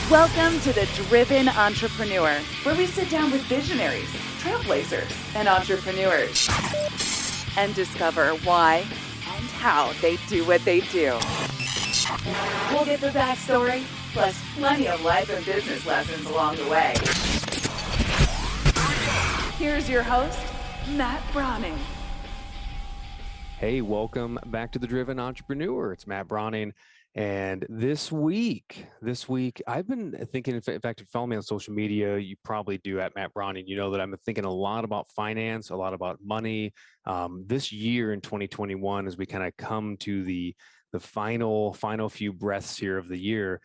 Welcome to The Driven Entrepreneur, where we sit down with visionaries, trailblazers, and entrepreneurs and discover why and how they do what they do. We'll get the backstory, plus plenty of life and business lessons along the way. Here's your host, Matt Brauning. Hey, welcome back to The Driven Entrepreneur. It's Matt Brauning. And this week, I've been thinking, in fact, if you follow me on social media, you probably do at Matt Brauning. You know that I'm thinking a lot about finance, a lot about money. This year in 2021, as we kind of come to the final few breaths here of the year,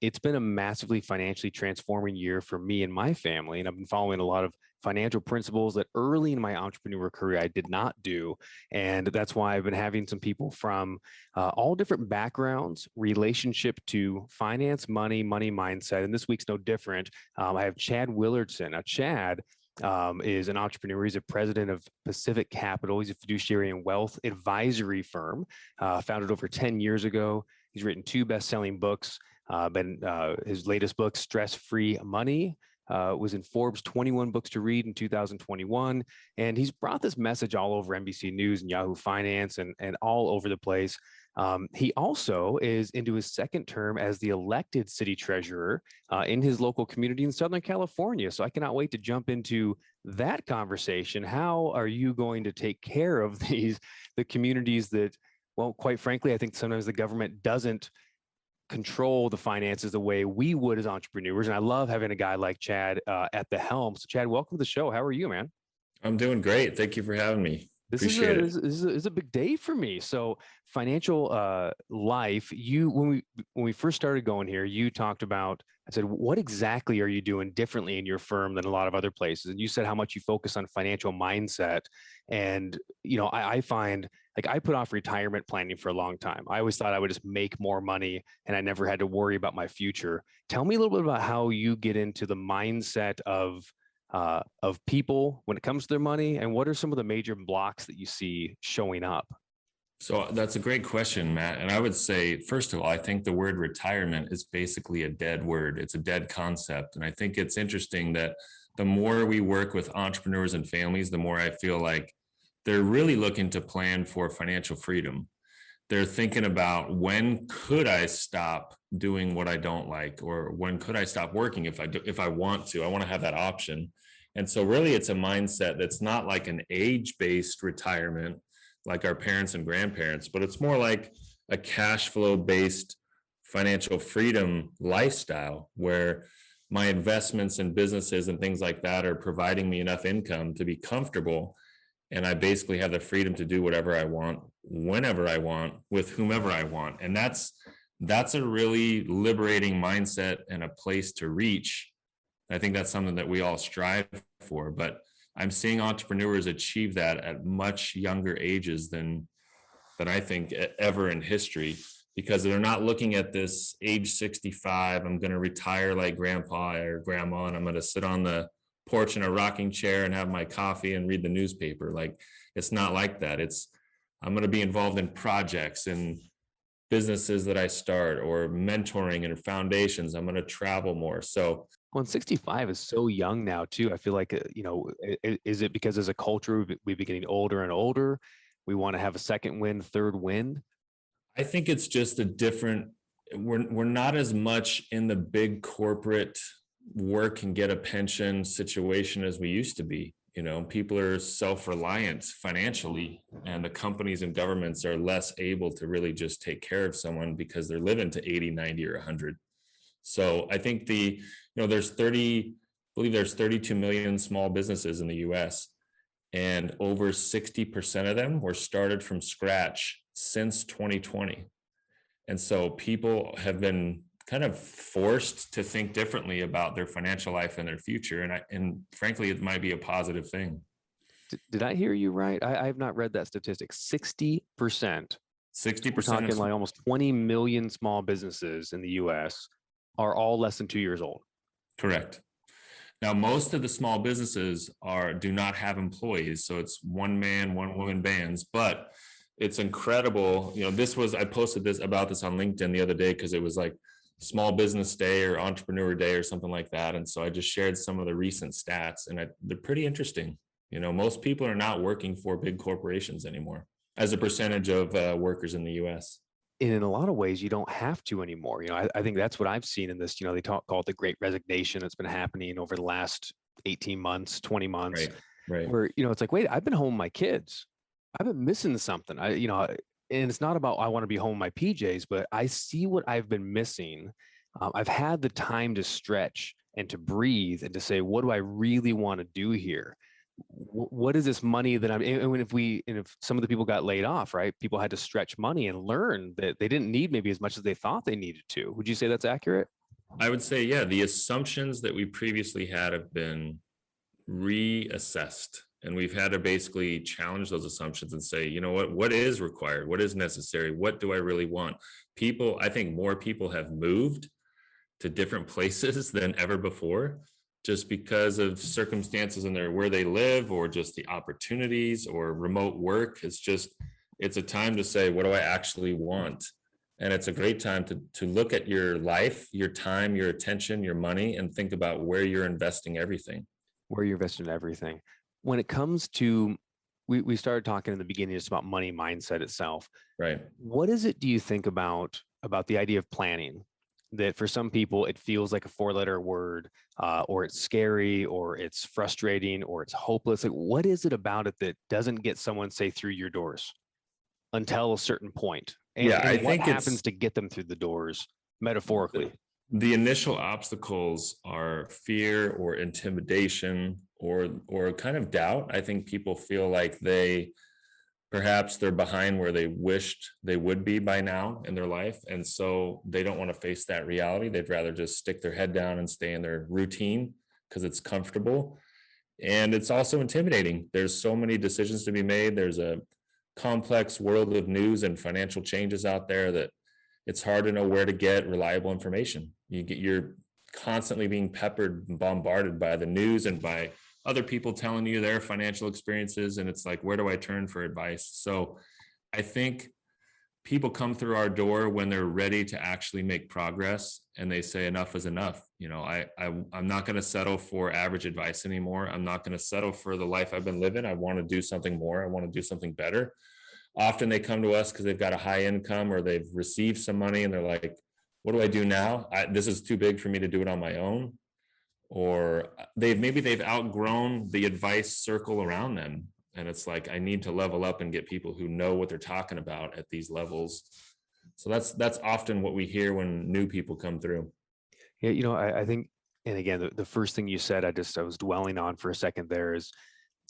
it's been a massively financially transforming year for me and my family. And I've been following a lot of financial principles that early in my entrepreneur career I did not do. And that's why I've been having some people from all different backgrounds, relationship to finance, money mindset. And this week's no different. I have Chad Wildarson. Now, Chad is an entrepreneur. He's a president of Pacific Capital. He's a fiduciary and wealth advisory firm, founded over 10 years ago. He's written 2 best-selling books. His latest book, Stress-Free Money, was in Forbes 21 books to read in 2021. And he's brought this message all over NBC News and Yahoo Finance and all over the place. He also is into his second term as the elected city treasurer in his local community in Southern California. So I cannot wait to jump into that conversation. How are you going to take care of the communities that, well, quite frankly, I think sometimes the government doesn't control the finances the way we would as entrepreneurs. And I love having a guy like Chad at the helm. So Chad, welcome to the show. How are you, man? I'm doing great. Thank you for having me. This is a big day for me. So financial life, when we first started going here, you talked about, I said, what exactly are you doing differently in your firm than a lot of other places? And you said how much you focus on financial mindset. And, you know, I find, like, I put off retirement planning for a long time. I always thought I would just make more money and I never had to worry about my future. Tell me a little bit about how you get into the mindset of people when it comes to their money, and what are some of the major blocks that you see showing up? So that's a great question, Matt. And I would say, first of all, I think the word retirement is basically a dead word. It's a dead concept. And I think it's interesting that the more we work with entrepreneurs and families, the more I feel like they're really looking to plan for financial freedom. They're thinking about, when could I stop doing what I don't like, or when could I stop working if I want to? I want to have that option. And so really it's a mindset that's not like an age-based retirement like our parents and grandparents, but it's more like a cash flow based financial freedom lifestyle where my investments in businesses and things like that are providing me enough income to be comfortable. And I basically have the freedom to do whatever I want, whenever I want, with whomever I want. And that's a really liberating mindset and a place to reach. I think that's something that we all strive for, but I'm seeing entrepreneurs achieve that at much younger ages than I think ever in history, because they're not looking at this age 65, I'm going to retire like grandpa or grandma, and I'm going to sit on the porch in a rocking chair and have my coffee and read the newspaper. Like, it's not like that. I'm going to be involved in projects and businesses that I start, or mentoring and foundations. I'm going to travel more. So, well, 65 is so young now too. I feel like, is it because as a culture, we've been getting older and older? We want to have a second win, third win. I think it's just a different, we're not as much in the big corporate work and get a pension situation as we used to be. You know, people are self-reliant financially, and the companies and governments are less able to really just take care of someone because they're living to 80, 90, or 100. So I think there's 32 million small businesses in the US, and over 60% of them were started from scratch since 2020. And so people have been kind of forced to think differently about their financial life and their future. And frankly, it might be a positive thing. Did I hear you right? I have not read that statistic. 60%. 60%. We're talking like almost 20 million small businesses in the US are all less than 2 years old. Correct. Now, most of the small businesses do not have employees. So it's one man, one woman bands, but it's incredible. I posted about this on LinkedIn the other day because it was like Small Business Day or Entrepreneur Day or something like that. And so I just shared some of the recent stats, and they're pretty interesting. Most people are not working for big corporations anymore as a percentage of workers in the US. And in a lot of ways, you don't have to anymore. I think that's what I've seen in this. They call it the Great Resignation that's been happening over the last 18 months, 20 months, Right. where, it's like, wait, I've been home with my kids. I've been missing something. And it's not about I want to be home in my PJs, but I see what I've been missing. I've had the time to stretch and to breathe and to say, what do I really want to do here? What is this money that if some of the people got laid off, right? People had to stretch money and learn that they didn't need maybe as much as they thought they needed to. Would you say that's accurate? I would say, yeah, the assumptions that we previously had have been reassessed, and we've had to basically challenge those assumptions and say, what is required? What is necessary? What do I really want? I think more people have moved to different places than ever before, just because of circumstances in where they live, or just the opportunities, or remote work. It's a time to say, what do I actually want? And it's a great time to look at your life, your time, your attention, your money, and think about where you're investing everything. Where you're investing everything. When it comes to, we started talking in the beginning just about money mindset itself. Right. What is it do you think about the idea of planning? That for some people, it feels like a 4-letter word, or it's scary, or it's frustrating, or it's hopeless. Like, what is it about it that doesn't get someone, say, through your doors until a certain point? And I what think happens to get them through the doors, metaphorically? The initial obstacles are fear or intimidation or kind of doubt. I think people feel like perhaps they're behind where they wished they would be by now in their life. And so they don't want to face that reality. They'd rather just stick their head down and stay in their routine because it's comfortable. And it's also intimidating. There's so many decisions to be made. There's a complex world of news and financial changes out there that it's hard to know where to get reliable information. You're constantly being peppered and bombarded by the news and by other people telling you their financial experiences. And it's like, where do I turn for advice? So I think people come through our door when they're ready to actually make progress, and they say enough is enough. I'm not going to settle for average advice anymore. I'm not going to settle for the life I've been living. I want to do something more. I want to do something better. Often they come to us because they've got a high income, or they've received some money and they're like, what do I do now? This is too big for me to do it on my own. Or they've outgrown the advice circle around them. And it's like, I need to level up and get people who know what they're talking about at these levels. So that's often what we hear when new people come through. Yeah, I think, and again, the first thing you said, I was dwelling on for a second there, is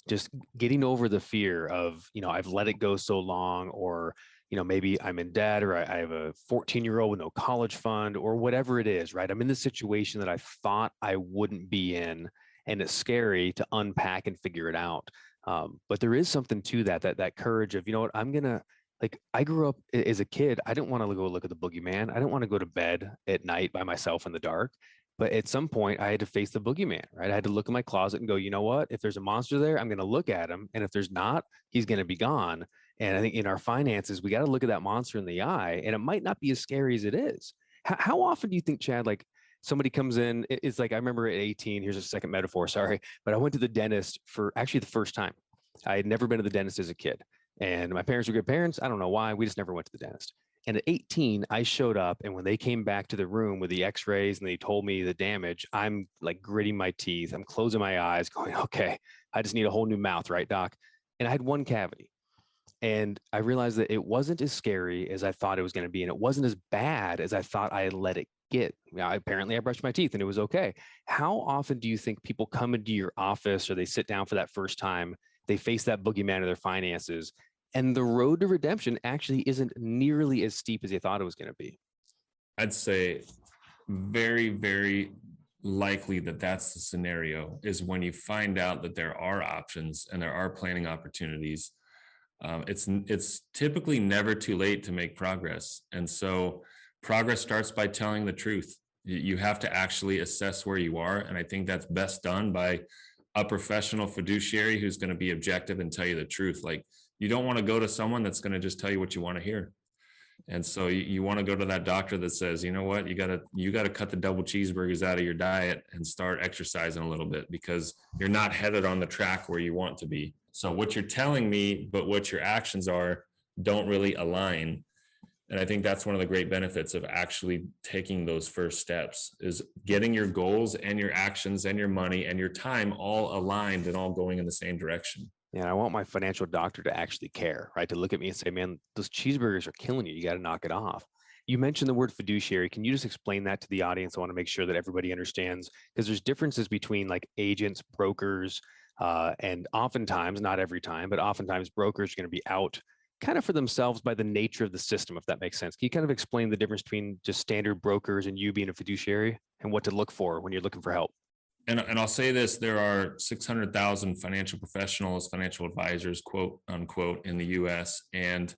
just getting over the fear of, I've let it go so long, or, maybe I'm in debt, or I have a 14-year-old with no college fund, or whatever it is, right? I'm in the situation that I thought I wouldn't be in, and it's scary to unpack and figure it out. But there is something to that courage of, I'm going to, like, I grew up as a kid, I didn't want to go look at the boogeyman. I didn't want to go to bed at night by myself in the dark. But at some point, I had to face the boogeyman, right? I had to look in my closet and go, you know what? If there's a monster there, I'm going to look at him. And if there's not, he's going to be gone. And I think in our finances, we got to look at that monster in the eye. And it might not be as scary as it is. How often do you think, Chad, like somebody comes in, it's like, I remember at 18, here's a second metaphor, sorry, but I went to the dentist for actually the first time. I had never been to the dentist as a kid. And my parents were good parents. I don't know why. We just never went to the dentist. And at 18, I showed up, and when they came back to the room with the x-rays and they told me the damage, I'm like gritting my teeth. I'm closing my eyes going, okay, I just need a whole new mouth, right, doc? And I had one cavity. And I realized that it wasn't as scary as I thought it was going to be. And it wasn't as bad as I thought I had let it get. Apparently I brushed my teeth and it was okay. How often do you think people come into your office, or they sit down for that first time, they face that boogeyman of their finances, and the road to redemption actually isn't nearly as steep as they thought it was going to be? I'd say very, very likely that's the scenario, is when you find out that there are options and there are planning opportunities. It's typically never too late to make progress. And so progress starts by telling the truth. You have to actually assess where you are. And I think that's best done by a professional fiduciary who's going to be objective and tell you the truth. Like, You don't want to go to someone that's going to just tell you what you want to hear. And so you want to go to that doctor that says, you know what, you got to cut the double cheeseburgers out of your diet and start exercising a little bit, because you're not headed on the track where you want to be. So what you're telling me, but what your actions are, don't really align. And I think that's one of the great benefits of actually taking those first steps, is getting your goals and your actions and your money and your time all aligned and all going in the same direction. And I want my financial doctor to actually care, right? To look at me and say, man, those cheeseburgers are killing you. You got to knock it off. You mentioned the word fiduciary. Can you just explain that to the audience? I want to make sure that everybody understands, because there's differences between like agents, brokers, and oftentimes, not every time, but oftentimes brokers are going to be out kind of for themselves by the nature of the system, if that makes sense. Can you kind of explain the difference between just standard brokers and you being a fiduciary, and what to look for when you're looking for help? And I'll say this, there are 600,000 financial professionals, financial advisors, quote unquote, in the US, and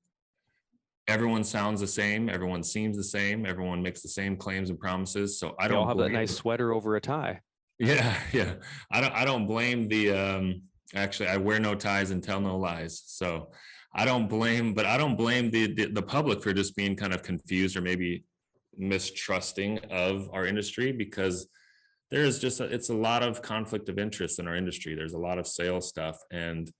everyone sounds the same. Everyone seems the same. Everyone makes the same claims and promises. So I They don't all have that nice sweater over a tie. Yeah. I don't blame the, actually, I wear no ties and tell no lies. So I don't blame the public for just being kind of confused or maybe mistrusting of our industry, because there's just it's a lot of conflict of interest in our industry. There's a lot of sales stuff, and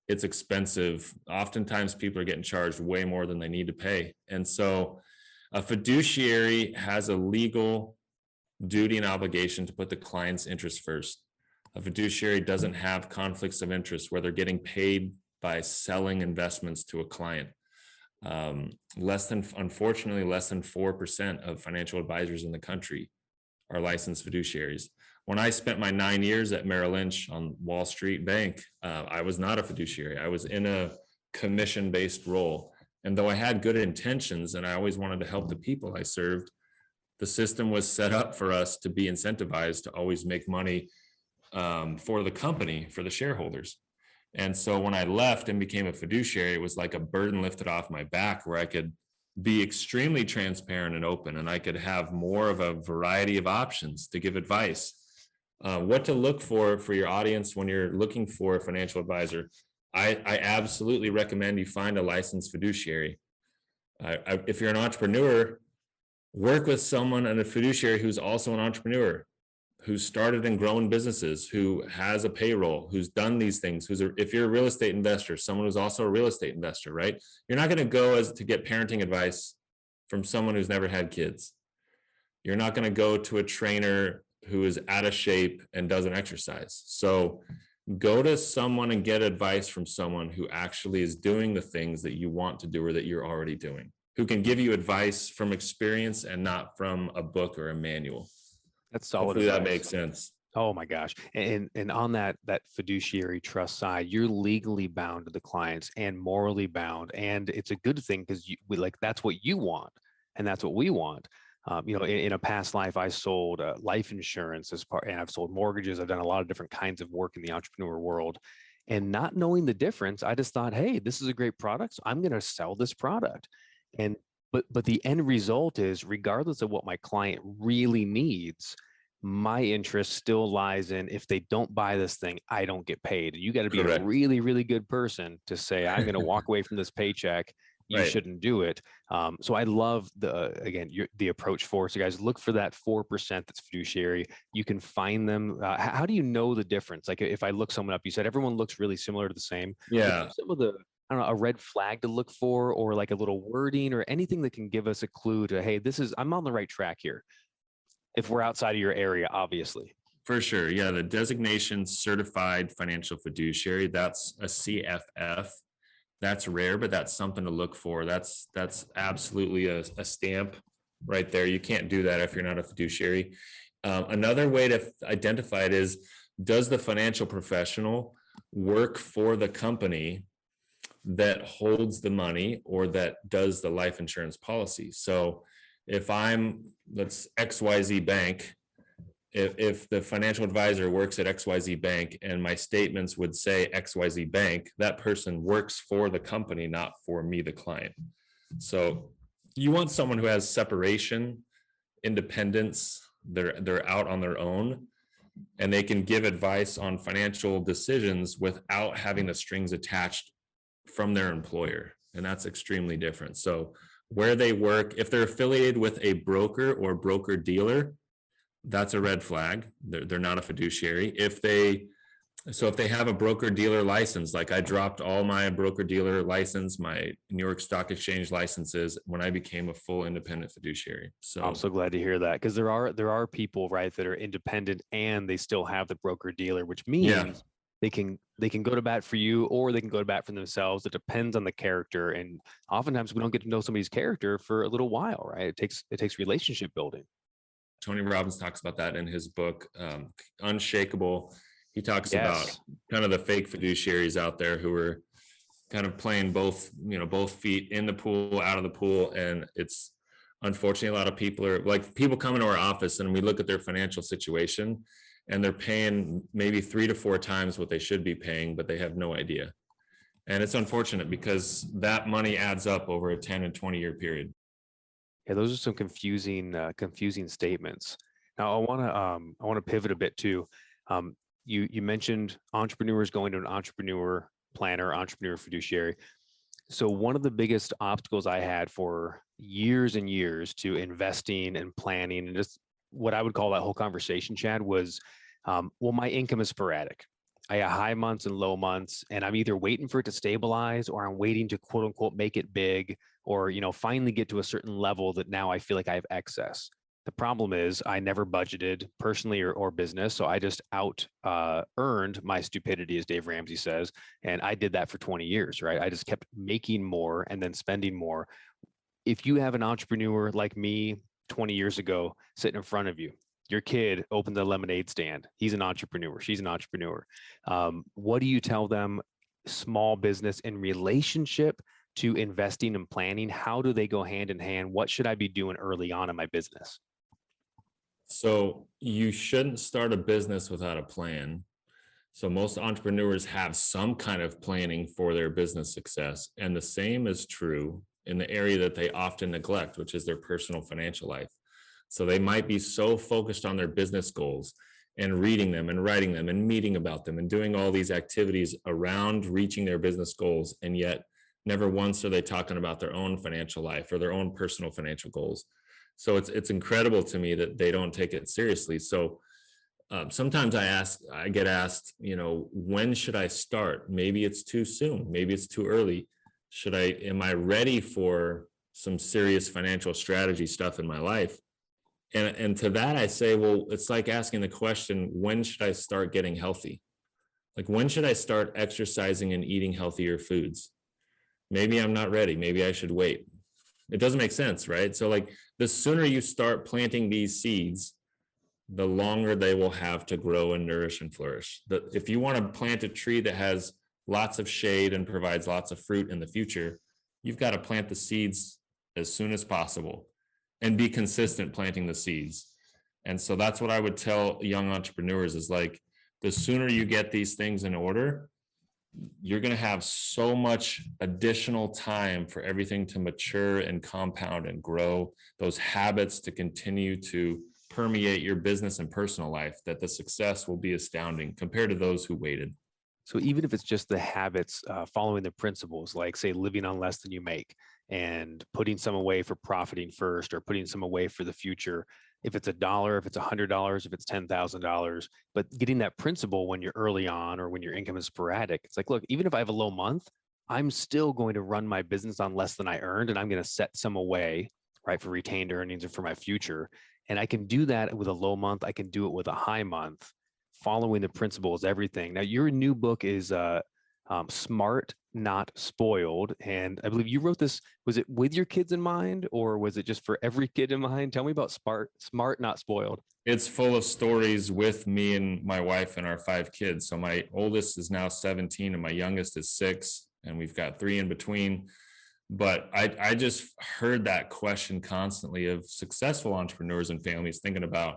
it's expensive. Oftentimes people are getting charged way more than they need to pay. And so a fiduciary has a legal duty and obligation to put the client's interest first. A fiduciary doesn't have conflicts of interest where they're getting paid by selling investments to a client. Unfortunately, less than 4% of financial advisors in the country are licensed fiduciaries. When I spent my 9 years at Merrill Lynch on Wall Street Bank, I was not a fiduciary. I was in a commission-based role. And though I had good intentions and I always wanted to help the people I served, the system was set up for us to be incentivized to always make money for the company, for the shareholders. And so when I left and became a fiduciary, it was like a burden lifted off my back, where I could be extremely transparent and open, and I could have more of a variety of options to give advice. What to look for your audience when you're looking for a financial advisor. I absolutely recommend you find a licensed fiduciary. If you're an entrepreneur, work with someone and a fiduciary who's also an entrepreneur, who's started and grown businesses, who has a payroll, who's done these things, if you're a real estate investor, someone who's also a real estate investor, right? You're not going to go to get parenting advice from someone who's never had kids. You're not going to go to a trainer who is out of shape and doesn't exercise. So go to someone and get advice from someone who actually is doing the things that you want to do or that you're already doing, who can give you advice from experience and not from a book or a manual. That's solid. Hopefully that makes sense. Oh my gosh. And on that fiduciary trust side, you're legally bound to the clients and morally bound. And it's a good thing, because that's what you want. And that's what we want. In a past life, I sold life insurance and I've sold mortgages. I've done a lot of different kinds of work in the entrepreneur world. And not knowing the difference, I just thought, hey, this is a great product, so I'm going to sell this product. But the end result is, regardless of what my client really needs, my interest still lies in, if they don't buy this thing, I don't get paid. You got to be Correct. a really, really good person to say, I'm going to walk away from this paycheck. You Right. shouldn't do it. So I love the approach for it. So guys, look for that 4% that's fiduciary. You can find them. How do you know the difference? Like if I look someone up, you said everyone looks really similar to the same. Yeah. Some of the, I don't know, a red flag to look for, or like a little wording or anything that can give us a clue to, hey, I'm on the right track here. If we're outside of your area, obviously. For sure. Yeah. The designation certified financial fiduciary, that's a CFF. That's rare, but that's something to look for. That's absolutely a stamp right there. You can't do that if you're not a fiduciary. Another way to identify it is, does the financial professional work for the company that holds the money or that does the life insurance policy? So if let's XYZ Bank, if the financial advisor works at XYZ Bank and my statements would say XYZ Bank, that person works for the company, not for me, the client. So you want someone who has separation, independence, they're out on their own, and they can give advice on financial decisions without having the strings attached from their employer. And that's extremely different. So where they work, if they're affiliated with a broker or broker dealer, that's a red flag. They're not a fiduciary. If they have a broker dealer license, like I dropped all my broker dealer license, my New York Stock Exchange licenses when I became a full independent fiduciary. So I'm so glad to hear that, because there are people, right, that are independent and they still have the broker dealer, which means they can go to bat for you, or they can go to bat for themselves. It depends on the character, and oftentimes we don't get to know somebody's character for a little while, right? It takes relationship building. Tony Robbins talks about that in his book, Unshakable. He talks about kind of the fake fiduciaries out there who are kind of playing both feet in the pool, out of the pool. And it's unfortunately, a lot of people are like, people come into our office and we look at their financial situation and they're paying maybe 3 to 4 times what they should be paying, but they have no idea. And it's unfortunate because that money adds up over a 10 and 20-year period. Yeah, those are some confusing statements. Now, I want to pivot a bit too. You mentioned entrepreneurs going to an entrepreneur planner, entrepreneur fiduciary. So one of the biggest obstacles I had for years and years to investing and planning, and just what I would call that whole conversation, Chad, was, well, my income is sporadic. I have high months and low months, and I'm either waiting for it to stabilize, or I'm waiting to quote unquote make it big, or finally get to a certain level that now I feel like I have excess. The problem is I never budgeted personally or business, so I just earned my stupidity, as Dave Ramsey says, and I did that for 20 years, right? I just kept making more and then spending more. If you have an entrepreneur like me 20 years ago sitting in front of you, your kid opens a lemonade stand. He's an entrepreneur. She's an entrepreneur. What do you tell them? Small business in relationship to investing and planning. How do they go hand in hand? What should I be doing early on in my business? So you shouldn't start a business without a plan. So most entrepreneurs have some kind of planning for their business success. And the same is true in the area that they often neglect, which is their personal financial life. So they might be so focused on their business goals and reading them and writing them and meeting about them and doing all these activities around reaching their business goals. And yet never once are they talking about their own financial life or their own personal financial goals. So it's incredible to me that they don't take it seriously. So sometimes I get asked, when should I start? Maybe it's too soon. Maybe it's too early. Am I ready for some serious financial strategy stuff in my life? And to that, I say, well, it's like asking the question, when should I start getting healthy? Like, when should I start exercising and eating healthier foods? Maybe I'm not ready. Maybe I should wait. It doesn't make sense, right? So like, the sooner you start planting these seeds, the longer they will have to grow and nourish and flourish. If you want to plant a tree that has lots of shade and provides lots of fruit in the future, you've got to plant the seeds as soon as possible and be consistent planting the seeds. And so that's what I would tell young entrepreneurs is like, the sooner you get these things in order, you're going to have so much additional time for everything to mature and compound and grow, those habits to continue to permeate your business and personal life, that the success will be astounding compared to those who waited. So even if it's just the habits, following the principles, like say living on less than you make and putting some away for profiting first, or putting some away for the future, if it's $1, if it's $100, if it's $10,000, but getting that principle when you're early on or when your income is sporadic, it's like, look, even if I have a low month, I'm still going to run my business on less than I earned, and I'm going to set some away, right, for retained earnings or for my future. And I can do that with a low month. I can do it with a high month. Following the principle is everything. Now, your new book is Smart, Not Spoiled. And I believe you wrote this, was it with your kids in mind, or was it just for every kid in mind? Tell me about Smart, Not Spoiled. It's full of stories with me and my wife and our 5 kids. So my oldest is now 17 and my youngest is 6, and we've got 3 in between. But I just heard that question constantly of successful entrepreneurs and families thinking about,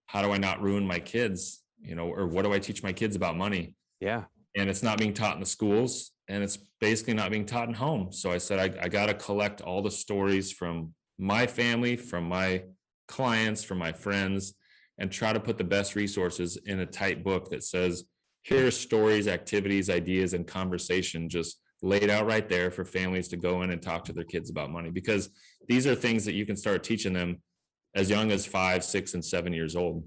how do I not ruin my kids? Or what do I teach my kids about money? Yeah. And it's not being taught in the schools, and it's basically not being taught in home. So I said, I got to collect all the stories from my family, from my clients, from my friends, and try to put the best resources in a tight book that says, here are stories, activities, ideas, and conversation just laid out right there for families to go in and talk to their kids about money, because these are things that you can start teaching them as young as 5, 6, and 7 years old.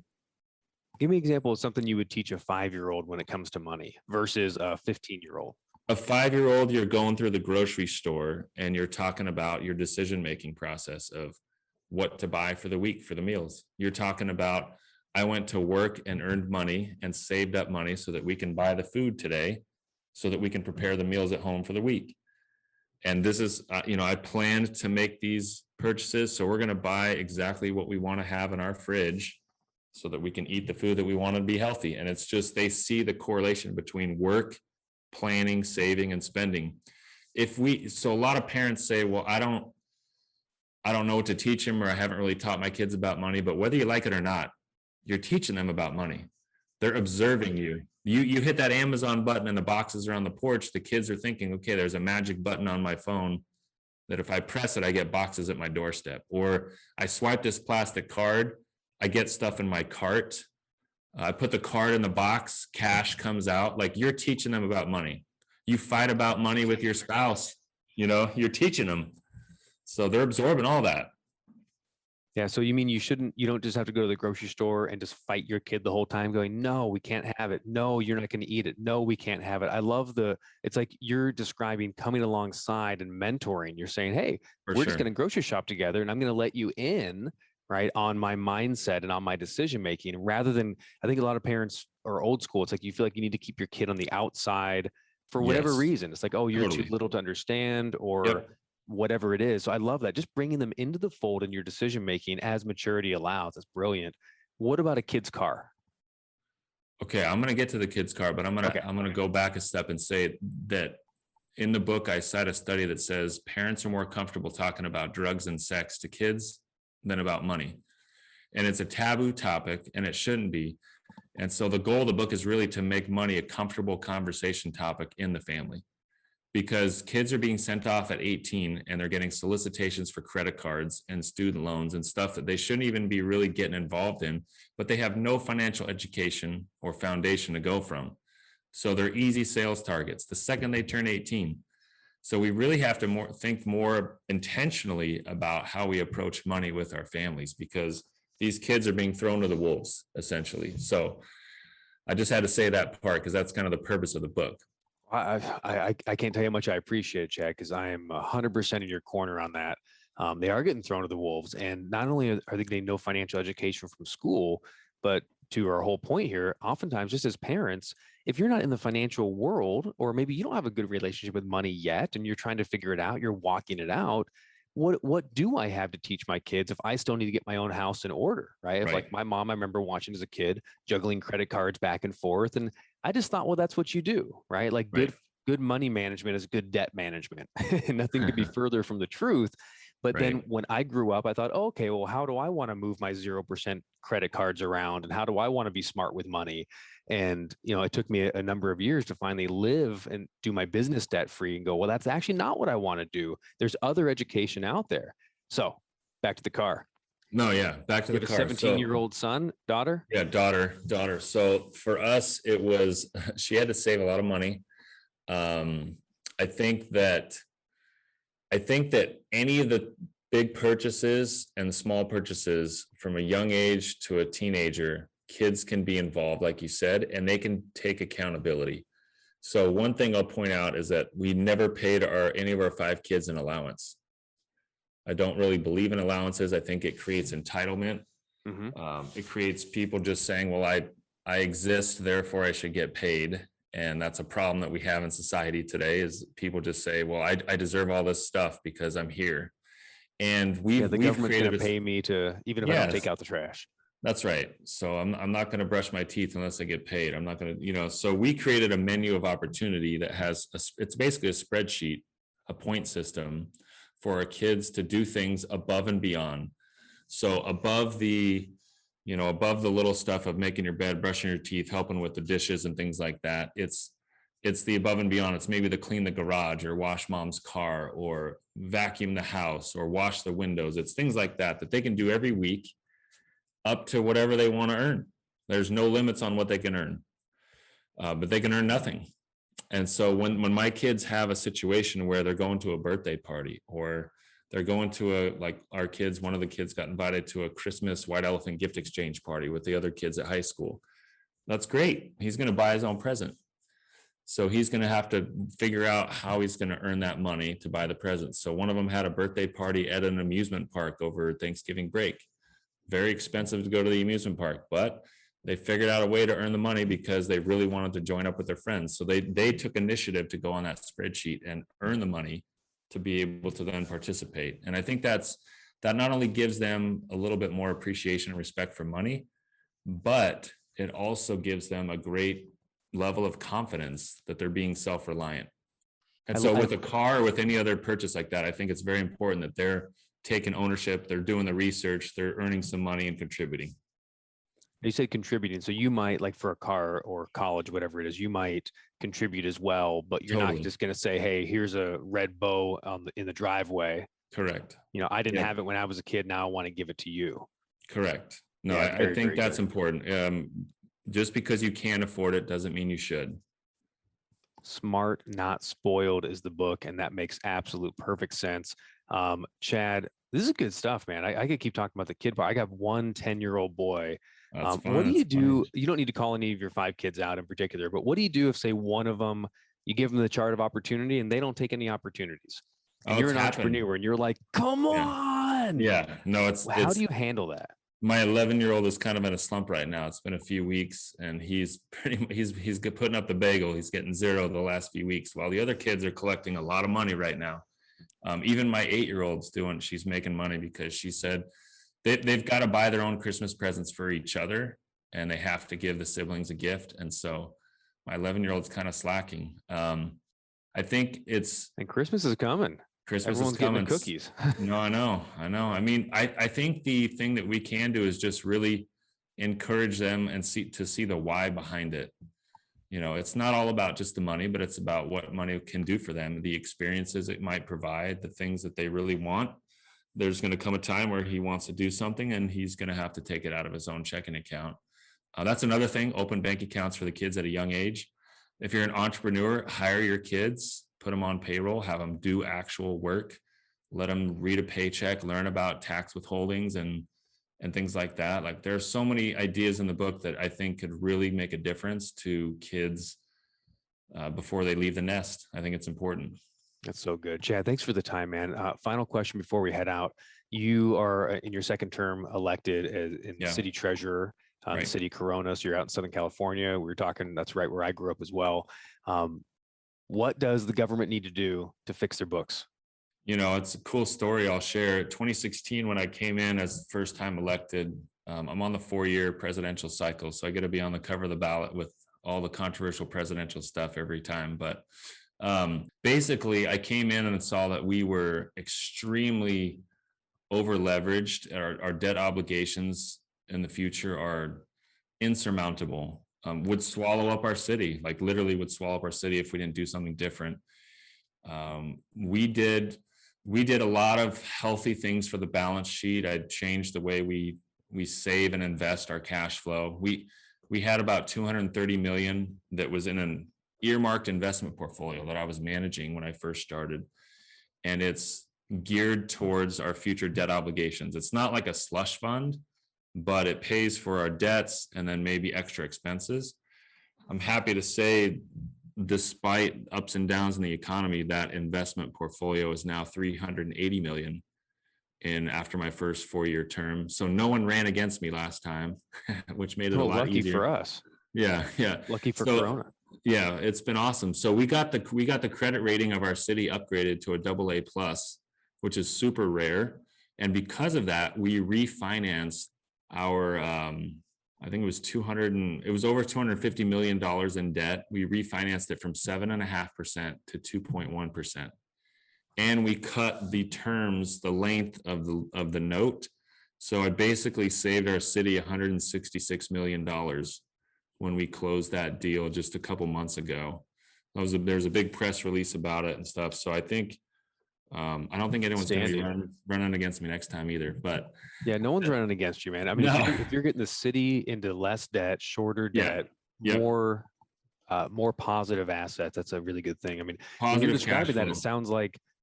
Give me an example of something you would teach a 5-year-old when it comes to money versus a 15-year-old. A 5-year-old, you're going through the grocery store and you're talking about your decision-making process of what to buy for the week for the meals. You're talking about, I went to work and earned money and saved up money so that we can buy the food today, so that we can prepare the meals at home for the week. And this is, I planned to make these purchases, so we're going to buy exactly what we want to have in our fridge so that we can eat the food that we want to be healthy. And it's just, they see the correlation between work, planning, saving, and spending. So a lot of parents say, well, I don't know what to teach them, or I haven't really taught my kids about money. But whether you like it or not, you're teaching them about money. They're observing you. You hit that Amazon button and the boxes are on the porch. The kids are thinking, okay, there's a magic button on my phone that if I press it, I get boxes at my doorstep. Or I swipe this plastic card, I get stuff in my cart. I put the card in the box, cash comes out. Like, you're teaching them about money. You fight about money with your spouse, you're teaching them. So they're absorbing all that. Yeah. So you mean you don't just have to go to the grocery store and just fight your kid the whole time going, no, we can't have it. No, you're not going to eat it. No, we can't have it. I love it's like you're describing coming alongside and mentoring. You're saying, hey, we're just going to grocery shop together and I'm going to let you in, right, on my mindset and on my decision making, rather than, I think a lot of parents are old school. It's like you feel like you need to keep your kid on the outside for whatever reason. It's like, oh, you're too little to understand, or whatever it is. So I love that. Just bringing them into the fold in your decision making as maturity allows. That's brilliant. What about a kid's car? Okay, I'm going to get to the kid's car, but I'm going to go back a step and say that in the book, I cite a study that says parents are more comfortable talking about drugs and sex to kids than about money. And it's a taboo topic, and it shouldn't be. And so the goal of the book is really to make money a comfortable conversation topic in the family, because kids are being sent off at 18 and they're getting solicitations for credit cards and student loans and stuff that they shouldn't even be really getting involved in, but they have no financial education or foundation to go from. So they're easy sales targets the second they turn 18. So we really have to think more intentionally about how we approach money with our families, because these kids are being thrown to the wolves, essentially. So I just had to say that part, because that's kind of the purpose of the book. I can't tell you how much I appreciate it, Chad, because I am 100% in your corner on that. They are getting thrown to the wolves, and not only are they getting no financial education from school, but to our whole point here, oftentimes just as parents, if you're not in the financial world, or maybe you don't have a good relationship with money yet, and you're trying to figure it out, you're walking it out. What do I have to teach my kids if I still need to get my own house in order, right? If like my mom, I remember watching as a kid, juggling credit cards back and forth. And I just thought, well, that's what you do, right? Like good money management is good debt management. Nothing could be further from the truth. But then when I grew up, I thought, oh, okay, well, how do I want to move my 0% credit cards around? And how do I want to be smart with money? And, it took me a number of years to finally live and do my business debt free and go, well, that's actually not what I want to do. There's other education out there. So back to the car. No, yeah. Back to the car. 17-year-old son, daughter? Yeah, daughter. So for us, it was, she had to save a lot of money. I think that any of the big purchases and small purchases from a young age to a teenager, kids can be involved, like you said, and they can take accountability. So one thing I'll point out is that we never paid any of our 5 kids an allowance. I don't really believe in allowances. I think it creates entitlement. It creates people just saying, well, I exist, therefore I should get paid. And that's a problem that we have in society today, is people just say, well, I deserve all this stuff because I'm here. And the government's going to pay me to, even if I don't take out the trash. That's right. So I'm not going to brush my teeth unless I get paid. I'm not going to, so we created a menu of opportunity that has, it's basically a spreadsheet, a point system for our kids to do things above and beyond. So above the little stuff of making your bed, brushing your teeth, helping with the dishes and things like that, it's the above and beyond. It's maybe to clean the garage or wash mom's car or vacuum the house or wash the windows. It's things like that they can do every week up to whatever they want to earn. There's no limits on what they can earn, but they can earn nothing. And so when my kids have a situation where they're going to a birthday party, or they're going to like our kids, one of the kids got invited to a Christmas white elephant gift exchange party with the other kids at high school. That's great. He's going to buy his own present. So he's going to have to figure out how he's going to earn that money to buy the presents. So one of them had a birthday party at an amusement park over Thanksgiving break. Very expensive to go to the amusement park, but they figured out a way to earn the money because they really wanted to join up with their friends. So they took initiative to go on that spreadsheet and earn the money to be able to then participate. And I think that not only gives them a little bit more appreciation and respect for money, but it also gives them a great level of confidence that they're being self-reliant. And so with a car or with any other purchase like that, I think it's very important that they're taking ownership, they're doing the research, they're earning some money and contributing. You said contributing. So you might, like for a car or college, whatever it is, you might contribute as well, but you're not just going to say, hey, here's a red bow in the driveway. Correct. I didn't have it when I was a kid. Now I want to give it to you. Correct. No, Yeah, I think that's important. Just because you can't afford it doesn't mean you should. Smart, Not Spoiled is the book, and that makes absolute perfect sense. Chad, this is good stuff, man. I could keep talking about the kid part. I got one 10-year-old boy. What do you do? You don't need to call any of your 5 kids out in particular, but what do you do if, say, one of them, you give them the chart of opportunity and they don't take any opportunities? And you're an entrepreneur and you're like, come on. Yeah. No, how do you handle that? My 11-year-old is kind of in a slump right now. It's been a few weeks and he's putting up the bagel. He's getting 0 the last few weeks, while the other kids are collecting a lot of money right now. Even my 8-year-old's she's making money because she said they've got to buy their own Christmas presents for each other and they have to give the siblings a gift. And so my 11-year-old's kind of slacking. I think and Christmas is coming. Everyone's getting the cookies. No, I know. I mean, I think the thing that we can do is just really encourage them and see the why behind it. It's not all about just the money, but it's about what money can do for them, the experiences it might provide, the things that they really want. There's going to come a time where he wants to do something and he's going to have to take it out of his own checking account. That's another thing, open bank accounts for the kids at a young age. If you're an entrepreneur, hire your kids, put them on payroll, have them do actual work, let them read a paycheck, learn about tax withholdings and things like that. Like there's so many ideas in the book that I think could really make a difference to kids before they leave the nest. I think it's important. That's so good. Chad, thanks for the time, man. Final question before we head out. You are in your second term elected as city treasurer, the city of Corona. So you're out in Southern California. We were talking, that's right where I grew up as well. What does the government need to do to fix their books? It's a cool story I'll share. 2016, when I came in as first time elected, I'm on the 4-year presidential cycle. So I get to be on the cover of the ballot with all the controversial presidential stuff every time. But basically, I came in and saw that we were extremely over leveraged. Our debt obligations in the future are insurmountable, would swallow up our city, like literally would swallow up our city if we didn't do something different. We did a lot of healthy things for the balance sheet. I changed the way we save and invest our cash flow. We had about $230 million that was in an earmarked investment portfolio that I was managing when I first started. And it's geared towards our future debt obligations. It's not like a slush fund, but it pays for our debts and then maybe extra expenses. I'm happy to say, despite ups and downs in the economy, that investment portfolio is now $380 million after my first 4-year term. So no one ran against me last time, which made it a lot easier. Lucky for us. Yeah. Lucky for Corona. Yeah, it's been awesome. So we got the credit rating of our city upgraded to a AA+, which is super rare. And because of that, we refinanced our I think it was over $250 million in debt. We refinanced it from 7.5% to 2.1%. And we cut the terms, the length of the note. So I basically saved our city $166 million when we closed that deal just a couple months ago. There's a big press release about it and stuff. So I think, I don't think anyone's going to be running against me next time either, but yeah, no one's running against you, man. I mean, if you're getting the city into less debt, shorter debt, more more positive assets. That's a really good thing. I mean, when you're Positive describing cash that, flow.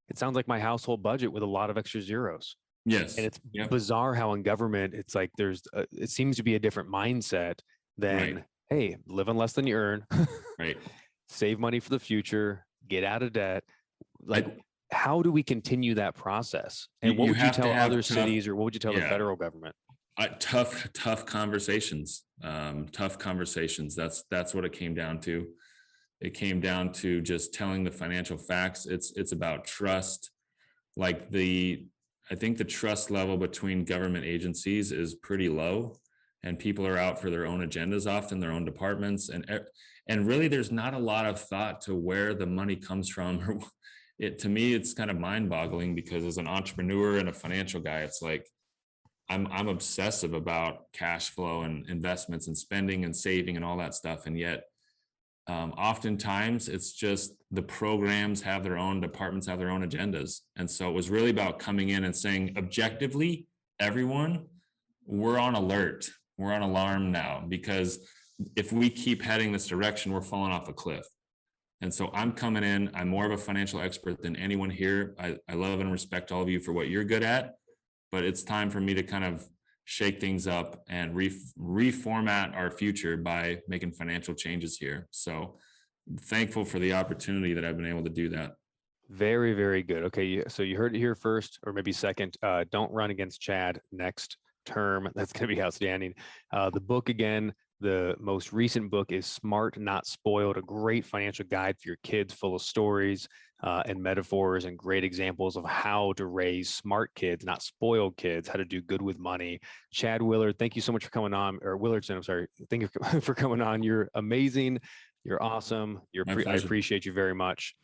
it sounds like my household budget with a lot of extra zeros. Yes. And it's Yep. bizarre how in government, it's like it seems to be a different mindset than, Right. hey, live on less than you earn, Right. save money for the future, get out of debt. Like, I- how do we continue that process? And what you would you have to tell have other tough- cities, or what would you tell the yeah. federal government? Tough conversations. Tough conversations. That's what it came down to. It came down to just telling the financial facts. It's about trust. Like I think the trust level between government agencies is pretty low, and people are out for their own agendas, often their own departments, and really there's not a lot of thought to where the money comes from. To me, it's kind of mind-boggling, because as an entrepreneur and a financial guy, it's like I'm obsessive about cash flow and investments and spending and saving and all that stuff, and yet oftentimes it's just the programs have their own departments, have their own agendas. And so it was really about coming in and saying, objectively, everyone, we're on alert, we're on alarm now, because if we keep heading this direction, we're falling off a cliff. And so I'm coming in, I'm more of a financial expert than anyone here. I love and respect all of you for what you're good at, but it's time for me to kind of shake things up and reformat our future by making financial changes here. So I'm thankful for the opportunity that I've been able to do that. Very, very good. Okay, so you heard it here first, or maybe second. Don't run against Chad next term. That's going to be outstanding. The book, again, the most recent book is Smart Not Spoiled, a great financial guide for your kids, full of stories and metaphors and great examples of how to raise smart kids, not spoiled kids, how to do good with money. Chad Willard, thank you so much for coming on, or Willardson, I'm sorry. Thank you for coming on. You're amazing. You're awesome. I appreciate you very much.